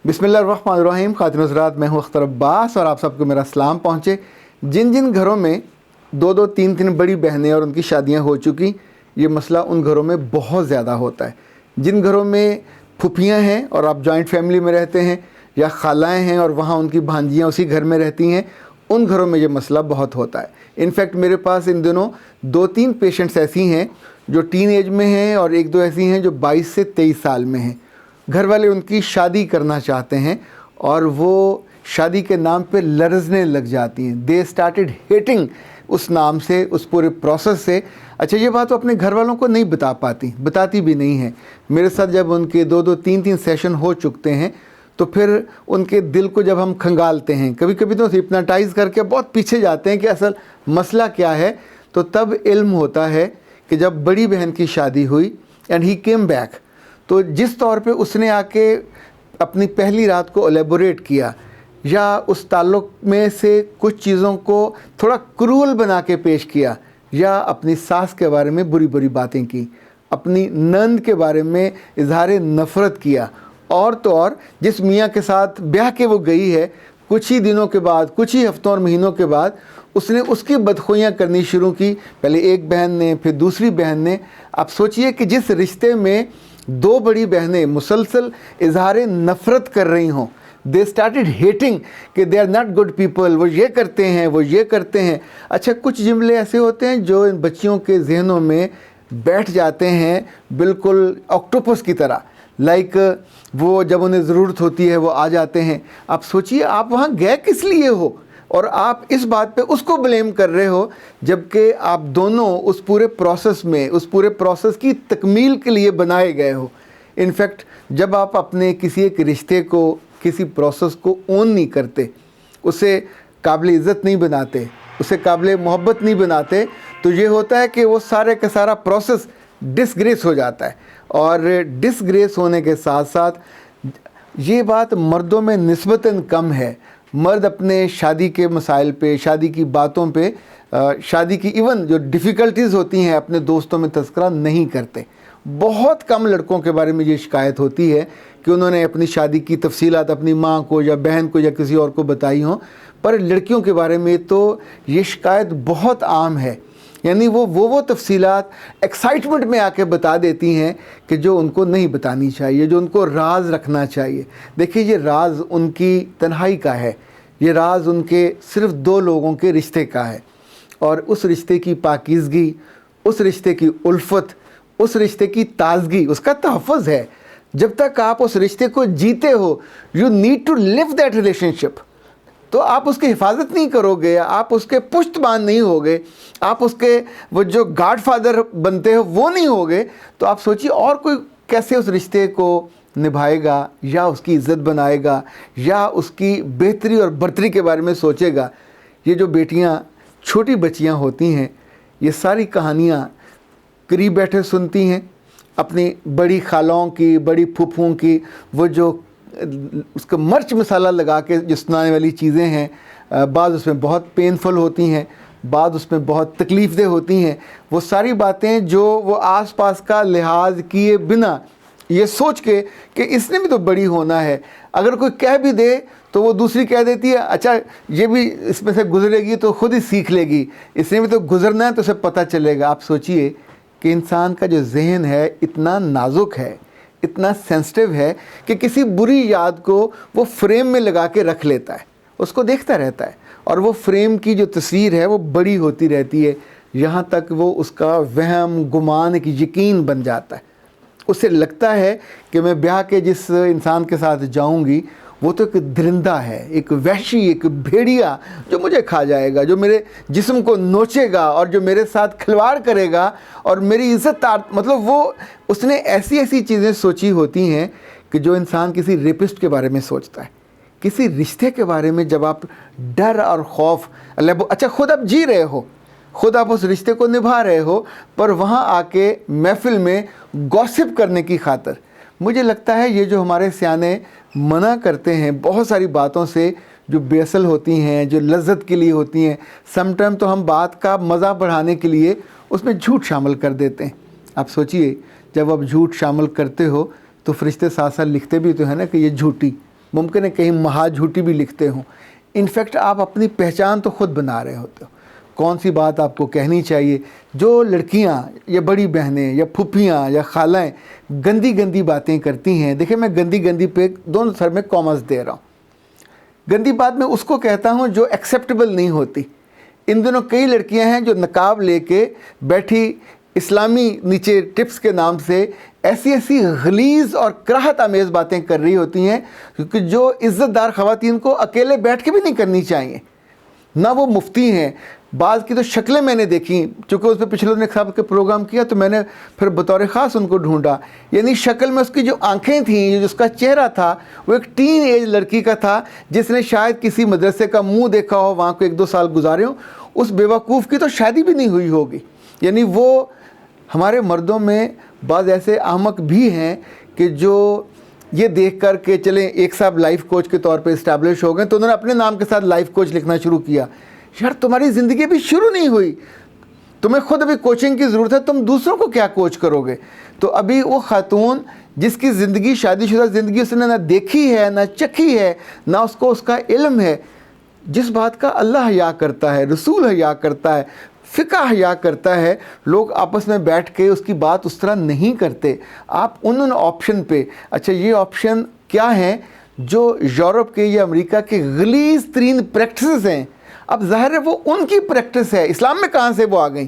बिस्मिल्लाहिर्रहमानिर्रहीम। खातिन हज़रात, मैं हूँ अख्तर अब्बास और आप सबको मेरा सलाम पहुँचे। जिन जिन घरों में दो दो तीन तीन बड़ी बहनें और उनकी शादियाँ हो चुकी, ये मसला उन घरों में बहुत ज़्यादा होता है। जिन घरों में फुफियाँ हैं और आप जॉइंट फैमिली में रहते हैं, या खालाएँ हैं और वहाँ उनकी भांजियाँ उसी घर में रहती हैं, उन घरों में ये मसला बहुत होता है। इनफैक्ट मेरे पास इन दिनों 2-3 पेशेंट्स ऐसी हैं जो टीन एज में हैं और 1-2 ऐसी हैं जो 22 से 23 साल में हैं। घर वाले उनकी शादी करना चाहते हैं और वो शादी के नाम पे लरज़ने लग जाती हैं। दे स्टार्टेड हेटिंग उस नाम से, उस पूरे प्रोसेस से। अच्छा, ये बात वो अपने घर वालों को नहीं बताती भी नहीं है। मेरे साथ जब उनके 2-2 3-3 सेशन हो चुकते हैं तो फिर उनके दिल को जब हम खंगालते हैं, कभी कभी तो हिप्नोटाइज़ करके बहुत पीछे जाते हैं कि असल मसला क्या है, तो तब इल्म होता है कि जब बड़ी बहन की शादी हुई एंड ही केम बैक, तो जिस तौर पे उसने आके अपनी पहली रात को एलेबोरेट किया या उस ताल्लुक़ में से कुछ चीज़ों को थोड़ा क्रूअल बना के पेश किया, या अपनी सास के बारे में बुरी बुरी बातें की, अपनी नंद के बारे में इजहार नफ़रत किया, और तो और जिस मियाँ के साथ ब्याह के वो गई है, कुछ ही दिनों के बाद, कुछ ही हफ्तों और महीनों के बाद उसने उसकी बदखुइयाँ करनी शुरू की। पहले एक बहन ने, फिर दूसरी बहन ने। आप सोचिए कि जिस रिश्ते में 2 बड़ी बहनें मुसलसल इजहार नफ़रत कर रही हों, दे स्टार्टेड हेटिंग कि they are not good people, वो ये करते हैं, वो ये करते हैं। अच्छा, कुछ जुमले ऐसे होते हैं जो इन बच्चियों के जहनों में बैठ जाते हैं बिल्कुल ऑक्टोपस की तरह। लाइक वो जब उन्हें ज़रूरत होती है वो आ जाते हैं। आप सोचिए, आप वहाँ गए किस लिए हो और आप इस बात पे उसको ब्लेम कर रहे हो, जबकि आप दोनों उस पूरे प्रोसेस में, उस पूरे प्रोसेस की तकमील के लिए बनाए गए हो। इनफैक्ट जब आप अपने किसी एक रिश्ते को, किसी प्रोसेस को ओन नहीं करते, उसे काबिल इज़्ज़त नहीं बनाते, उसे काबिल मोहब्बत नहीं बनाते, तो ये होता है कि वो सारे का सारा प्रोसेस डिसग्रेस हो जाता है। और डिसग्रेस होने के साथ साथ ये बात मर्दों में निस्बतन कम है। मर्द अपने शादी के मसाइल पे, शादी की बातों पे, शादी की इवन जो डिफ़िकल्टीज़ होती हैं अपने दोस्तों में तज़किरा नहीं करते। बहुत कम लड़कों के बारे में ये शिकायत होती है कि उन्होंने अपनी शादी की तफसीलात अपनी माँ को या बहन को या किसी और को बताई हों, पर लड़कियों के बारे में तो ये शिकायत बहुत आम है। यानी वो तफसीलात एक्साइटमेंट में आके बता देती हैं कि जो उनको नहीं बतानी चाहिए, जो उनको राज रखना चाहिए। देखिए, ये राज उनकी तन्हाई का है, ये राज उनके सिर्फ़ 2 लोगों के रिश्ते का है, और उस रिश्ते की पाकीज़गी, उस रिश्ते की उल्फत, उस रिश्ते की ताजगी, उसका तहफ़्फ़ुज़ है। जब तक आप उस रिश्ते को जीते हो, you need to live that relationship. तो आप उसकी हिफाजत नहीं करोगे, आप उसके पुश्तबान नहीं होगे, आप उसके वो जो गॉड फादर बनते हो वो नहीं होगे, तो आप सोचिए और कोई कैसे उस रिश्ते को निभाएगा, या उसकी इज़्ज़त बनाएगा, या उसकी बेहतरी और बरतरी के बारे में सोचेगा। ये जो बेटियां, छोटी बच्चियां होती हैं, ये सारी कहानियां करीब बैठे सुनती हैं अपनी बड़ी खालाओं की, बड़ी फूफों की, वो जो उसका मिर्च मसाला लगा के जो सुनाने वाली चीज़ें हैं। बाद उसमें बहुत पेनफुल होती हैं, बाद उसमें बहुत तकलीफ़देह होती हैं। वो सारी बातें जो वो आसपास का लिहाज किए बिना, ये सोच के कि इसने भी तो बड़ी होना है, अगर कोई कह भी दे तो वो दूसरी कह देती है, अच्छा ये भी इसमें से गुजरेगी तो ख़ुद ही सीख लेगी, इसने भी तो गुजरना है तो उसे पता चलेगा। आप सोचिए कि इंसान का जो जहन है इतना नाजुक है, इतना सेंसिटिव है कि किसी बुरी याद को वो फ्रेम में लगा के रख लेता है, उसको देखता रहता है, और वो फ्रेम की जो तस्वीर है वो बड़ी होती रहती है, यहाँ तक वो उसका वहम, गुमान, एक यकीन बन जाता है। उसे लगता है कि मैं ब्याह के जिस इंसान के साथ जाऊंगी वो तो एक दरिंदा है, एक वहशी, एक भेड़िया जो मुझे खा जाएगा, जो मेरे जिस्म को नोचेगा और जो मेरे साथ खिलवाड़ करेगा और मेरी इज़्ज़त, मतलब वो उसने ऐसी ऐसी चीज़ें सोची होती हैं कि जो इंसान किसी रेपिस्ट के बारे में सोचता है। किसी रिश्ते के बारे में जब आप डर और खौफ, अच्छा खुद आप जी रहे हो, खुद आप उस रिश्ते को निभा रहे हो, पर वहाँ आके महफिल में गॉसिप करने की खातिर, मुझे लगता है ये जो हमारे सियाने मना करते हैं बहुत सारी बातों से जो बेअसल होती हैं, जो लज्जत के लिए होती हैं, समटाइम तो हम बात का मज़ा बढ़ाने के लिए उसमें झूठ शामिल कर देते हैं। आप सोचिए, जब आप झूठ शामिल करते हो तो फरिश्ते साथ साथ लिखते भी तो है ना कि ये झूठी, ممکن ہے کہیں مہا جھوٹی بھی لکھتے ہوں. انفیکٹ آپ اپنی پہچان تو خود بنا رہے ہوتے ہو. کون سی بات آپ کو کہنی چاہیے. جو لڑکیاں یا بڑی بہنیں یا پھپھیاں یا خالائیں گندی گندی باتیں کرتی ہیں، دیکھیں میں گندی گندی پہ دونوں سر میں کامرس دے رہا ہوں. گندی بات میں اس کو کہتا ہوں جو ایکسیپٹیبل نہیں ہوتی. ان دنوں کئی لڑکیاں ہیں جو نقاب لے کے بیٹھی اسلامی نیچے ٹپس کے نام سے ایسی ایسی غلیظ اور کراہت آمیز باتیں کر رہی ہوتی ہیں کیونکہ جو عزت دار خواتین کو اکیلے بیٹھ کے بھی نہیں کرنی چاہیے. نہ وہ مفتی ہیں. بعض کی تو شکلیں میں نے دیکھی، چونکہ اس پہ پچھلے دن ایک صاحب کے پروگرام کیا تو میں نے پھر بطور خاص ان کو ڈھونڈا. یعنی شکل میں اس کی جو آنکھیں تھیں، جو اس کا چہرہ تھا، وہ ایک ٹین ایج لڑکی کا تھا جس نے شاید کسی مدرسے کا منہ دیکھا ہو، وہاں کو 1-2 سال گزارے ہوں. اس بیوقوف کی تو شادی بھی نہیں ہوئی ہوگی. یعنی وہ ہمارے مردوں میں بعض ایسے احمق بھی ہیں کہ جو یہ دیکھ کر کے چلیں ایک صاحب لائف کوچ کے طور پہ اسٹیبلش ہو گئے تو انہوں نے اپنے نام کے ساتھ لائف کوچ لکھنا شروع کیا. یار تمہاری زندگی ابھی شروع نہیں ہوئی، تمہیں خود ابھی کوچنگ کی ضرورت ہے، تم دوسروں کو کیا کوچ کرو گے. تو ابھی وہ خاتون جس کی زندگی شادی شدہ زندگی اس نے نہ دیکھی ہے، نہ چکھی ہے، نہ اس کو اس کا علم ہے، جس بات کا اللہ حیا کرتا ہے، رسول حیا کرتا ہے، فقہ حیا کرتا ہے، لوگ آپس میں بیٹھ کے اس کی بات اس طرح نہیں کرتے. آپ ان آپشن پہ اچھا یہ آپشن کیا ہیں جو یورپ کے یا امریکہ کے غلیظ ترین پریکٹسز ہیں. اب ظاہر ہے وہ ان کی پریکٹس ہے، اسلام میں کہاں سے وہ آ گئیں،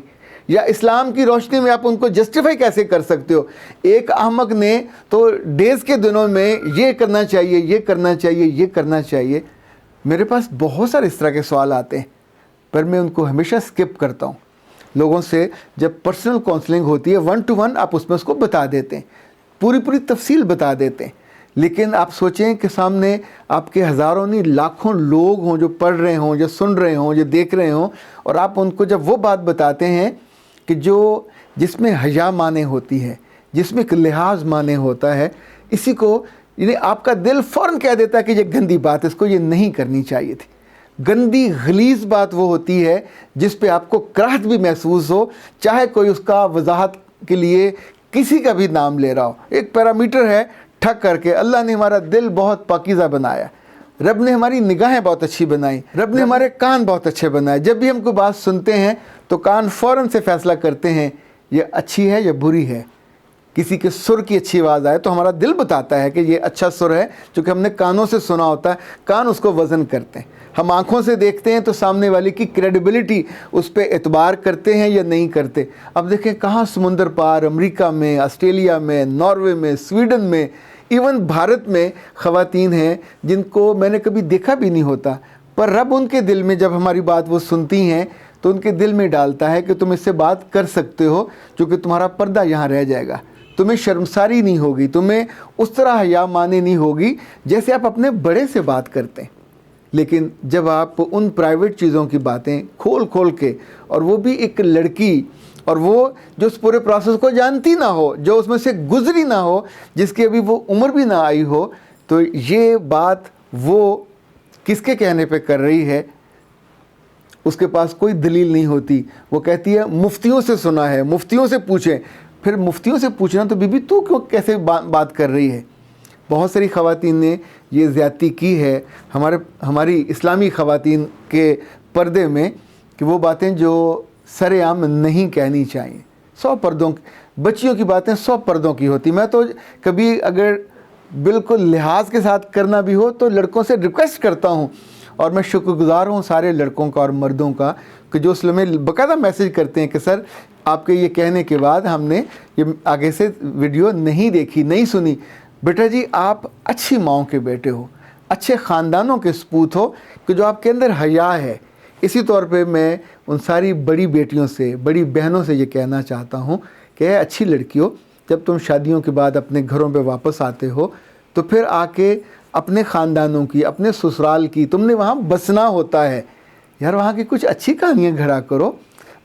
یا اسلام کی روشنی میں آپ ان کو جسٹیفائی کیسے کر سکتے ہو. ایک احمق نے تو ڈیز کے دنوں میں یہ کرنا چاہیے، یہ کرنا چاہیے، یہ کرنا چاہیے. میرے پاس بہت سارے اس طرح کے سوال آتے ہیں پر میں ان کو ہمیشہ سکپ کرتا ہوں. لوگوں سے جب پرسنل کاؤنسلنگ ہوتی ہے 1 to 1 آپ اس میں اس کو بتا دیتے ہیں، پوری تفصیل بتا دیتے ہیں. لیکن آپ سوچیں کہ سامنے آپ کے ہزاروں نہیں لاکھوں لوگ ہوں جو پڑھ رہے ہوں، جو سن رہے ہوں، جو دیکھ رہے ہوں، اور آپ ان کو جب وہ بات بتاتے ہیں کہ جس میں حیا مانے ہوتی ہے، جس میں ایک لحاظ مانے ہوتا ہے، اسی کو یعنی آپ کا دل فوراً کہہ دیتا ہے کہ یہ گندی بات ہے، اس کو یہ نہیں کرنی چاہیے تھی. گندی غلیظ بات وہ ہوتی ہے جس پہ آپ کو کراہت بھی محسوس ہو، چاہے کوئی اس کا وضاحت کے لیے کسی کا بھی نام لے رہا ہو. ایک پیرامیٹر ہے ٹھک کر کے، اللہ نے ہمارا دل بہت پاکیزہ بنایا، رب نے ہماری نگاہیں بہت اچھی بنائی، رب نے ہمارے کان بہت اچھے بنائے. جب بھی ہم کوئی بات سنتے ہیں تو کان فوراً سے فیصلہ کرتے ہیں یہ اچھی ہے یا بری ہے. کسی کے سر کی اچھی آواز آئے تو ہمارا دل بتاتا ہے کہ یہ اچھا سر ہے، چونکہ ہم نے کانوں سے سنا ہوتا ہے، کان اس کو وزن کرتے ہیں. ہم آنکھوں سے دیکھتے ہیں تو سامنے والی کی کریڈیبلٹی اس پہ اعتبار کرتے ہیں یا نہیں کرتے. اب دیکھیں کہاں سمندر پار امریکہ میں، آسٹریلیا میں، ناروے میں، سویڈن میں، ایون بھارت میں خواتین ہیں جن کو میں نے کبھی دیکھا بھی نہیں ہوتا، پر رب ان کے دل میں جب ہماری بات وہ سنتی ہیں تو ان کے دل میں ڈالتا ہے کہ تم اس سے بات کر سکتے ہو، چونکہ تمہارا پردہ یہاں رہ جائے گا، تمہیں شرمساری نہیں ہوگی، تمہیں اس طرح حیا مانے نہیں ہوگی جیسے آپ اپنے بڑے سے بات کرتے ہیں. لیکن جب آپ ان پرائیویٹ چیزوں کی باتیں کھول کے، اور وہ بھی ایک لڑکی، اور وہ جو اس پورے پروسیس کو جانتی نہ ہو، جو اس میں سے گزری نہ ہو، جس کی ابھی وہ عمر بھی نہ آئی ہو، تو یہ بات وہ کس کے کہنے پہ کر رہی ہے؟ اس کے پاس کوئی دلیل نہیں ہوتی. وہ کہتی ہے مفتیوں سے سنا ہے، مفتیوں سے پوچھیں. پھر مفتیوں سے پوچھنا تو بی بی تو کیوں کیسے بات کر رہی ہے؟ بہت ساری خواتین نے یہ زیادتی کی ہے ہماری اسلامی خواتین کے پردے میں کہ وہ باتیں جو سر عام نہیں کہنی چاہیے. 100 پردوں بچیوں کی باتیں 100 پردوں کی ہوتی. میں تو کبھی اگر بالکل لحاظ کے ساتھ کرنا بھی ہو تو لڑکوں سے ریکویسٹ کرتا ہوں، اور میں شکر گزار ہوں سارے لڑکوں کا اور مردوں کا کہ جو اس میں باقاعدہ میسیج کرتے ہیں کہ سر آپ کے یہ کہنے کے بعد ہم نے یہ آگے سے ویڈیو نہیں دیکھی، نہیں سنی. بیٹا جی آپ اچھی ماؤں کے بیٹے ہو، اچھے خاندانوں کے سپوت ہو کہ جو آپ کے اندر حیا ہے. اسی طور پہ میں ان ساری بڑی بیٹیوں سے، بڑی بہنوں سے یہ کہنا چاہتا ہوں کہ اے اچھی لڑکیوں، جب تم شادیوں کے بعد اپنے گھروں پہ واپس آتے ہو تو پھر آ کے اپنے خاندانوں کی، اپنے سسرال کی، تم نے وہاں بسنا ہوتا ہے. یار وہاں کی کچھ اچھی کہانیاں گھڑا کرو،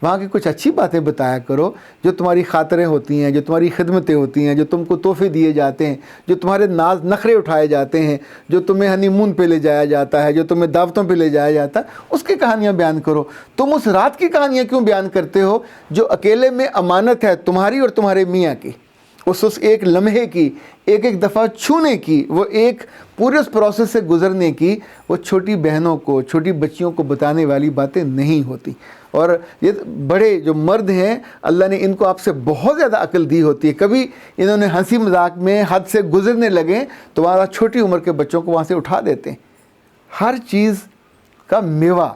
وہاں کی کچھ اچھی باتیں بتایا کرو، جو تمہاری خاطریں ہوتی ہیں، جو تمہاری خدمتیں ہوتی ہیں، جو تم کو تحفے دیے جاتے ہیں، جو تمہارے ناز نخرے اٹھائے جاتے ہیں، جو تمہیں ہنی مون پہ لے جایا جاتا ہے، جو تمہیں دعوتوں پہ لے جایا جاتا ہے، اس کی کہانیاں بیان کرو. تم اس رات کی کہانیاں کیوں بیان کرتے ہو جو اکیلے میں امانت ہے تمہاری اور تمہارے میاں کی؟ उस एक लम्हे की, एक एक दफ़ा छूने की, वो एक पूरे उस प्रोसेस से गुज़रने की, वो छोटी बहनों को, छोटी बच्चियों को बताने वाली बातें नहीं होती। और ये बड़े जो मर्द हैं, अल्लाह ने इनको आपसे बहुत ज़्यादा अक्ल दी होती है। कभी इन्होंने हंसी मजाक में हद से गुज़रने लगे तो वहाँ छोटी उम्र के बच्चों को वहाँ से उठा देते हैं। हर चीज़ का मेवा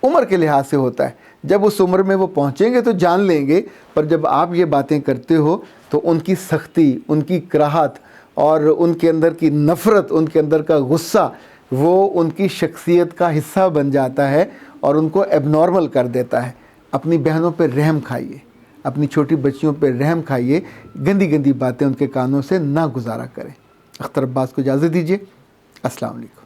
उम्र के लिहाज से होता है। जब उस उम्र में वो पहुँचेंगे तो जान लेंगे, पर जब आप ये बातें करते हो तो उनकी सख्ती, उनकी कराहत और उनके अंदर की नफ़रत, उनके अंदर का गुस्सा, वो उनकी शख्सियत का हिस्सा बन जाता है और उनको एबनॉर्मल कर देता है। अपनी बहनों पर रहम खाइए, अपनी छोटी बच्चियों पर रहम खाइए, गंदी गंदी बातें उनके कानों से ना गुजारा करें। अख्तर अब्बास को इजाज़त दीजिए। अस्सलाम वालेकुम।